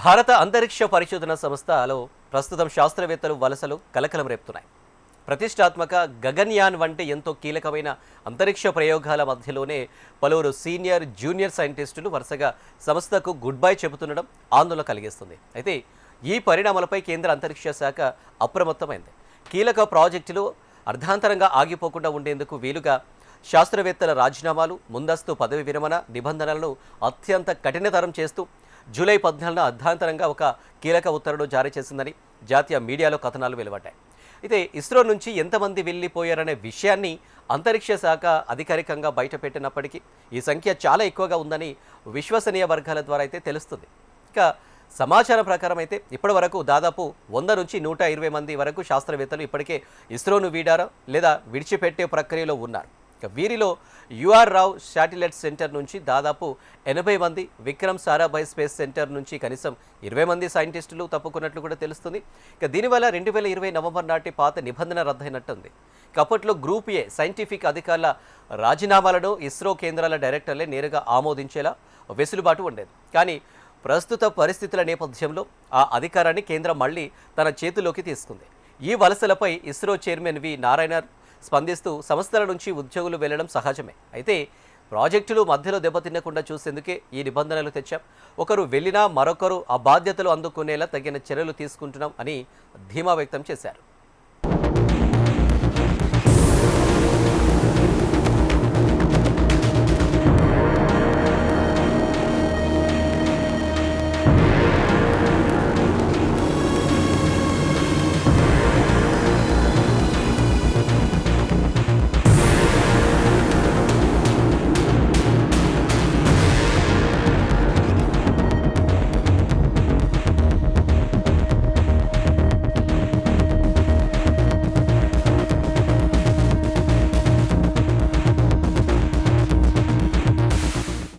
భారత అంతరిక్ష పరిశోధన సంస్థలో ప్రస్తుతం శాస్త్రవేత్తలు వలసలు కలకలం రేపుతున్నాయి. ప్రతిష్టాత్మక గగన్యాన్ వంటి ఎంతో కీలకమైన అంతరిక్ష ప్రయోగాల మధ్యలోనే పలువురు సీనియర్ జూనియర్ సైంటిస్టులు వరుసగా సంస్థకు గుడ్ బై చెబుతుండడం ఆందోళన కలిగిస్తుంది. అయితే ఈ పరిణామాలపై కేంద్ర అంతరిక్ష శాఖ అప్రమత్తమైంది. కీలక ప్రాజెక్టులు అర్ధాంతరంగా ఆగిపోకుండా ఉండేందుకు వీలుగా శాస్త్రవేత్తల రాజీనామాలు, ముందస్తు పదవి విరమణ నిబంధనలను అత్యంత కఠినతరం చేస్తూ జూలై 14న అర్ధాంతరంగా ఒక కీలక ఉత్తర్వులు జారీ చేసిందని జాతీయ మీడియాలో కథనాలు వెలువడ్డాయి. అయితే ఇస్రో నుంచి ఎంతమంది వెళ్ళిపోయారనే విషయాన్ని అంతరిక్ష శాఖ అధికారికంగా బయటపెట్టినప్పటికీ ఈ సంఖ్య చాలా ఎక్కువగా ఉందని విశ్వసనీయ వర్గాల ద్వారా అయితే తెలుస్తుంది. ఇక సమాచారం ప్రకారం అయితే ఇప్పటి వరకు దాదాపు 100 నుంచి 120 మంది వరకు శాస్త్రవేత్తలు ఇప్పటికే ఇస్రోను వీడారా లేదా విడిచిపెట్టే ప్రక్రియలో ఉన్నారు. ఇక వీరిలో యుఆర్ రావ్ శాటిలైట్ సెంటర్ నుంచి దాదాపు 80 మంది, విక్రమ్ సారాభాయ్ స్పేస్ సెంటర్ నుంచి కనీసం 20 మంది సైంటిస్టులు తప్పుకున్నట్లు కూడా తెలుస్తుంది. ఇక దీనివల్ల 2020 నవంబర్ నాటి పాత నిబంధన రద్దయినట్టుంది. అప్పట్లో గ్రూప్ ఏ సైంటిఫిక్ అధికారుల రాజీనామాలను ఇస్రో కేంద్రాల డైరెక్టర్లే నేరుగా ఆమోదించేలా వెసులుబాటు ఉండేది. కానీ ప్రస్తుత పరిస్థితుల నేపథ్యంలో ఆ అధికారాన్ని కేంద్రం మళ్లీ తన చేతిలోకి తీసుకుంది. ఈ వలసలపై ఇస్రో చైర్మన్ వి నారాయణ స్పందిస్తూ సంస్థల నుంచి ఉద్యోగులు వెళ్లడం సహజమే, అయితే ప్రాజెక్టులు మధ్యలో దెబ్బతిన్నకుండా చూసేందుకే ఈ నిబంధనలు తెచ్చాం. ఒకరు వెళ్ళినా మరొకరు ఆ బాధ్యతలు అందుకునేలా తగిన చర్యలు తీసుకుంటున్నాం అని ధీమా వ్యక్తం చేశారు.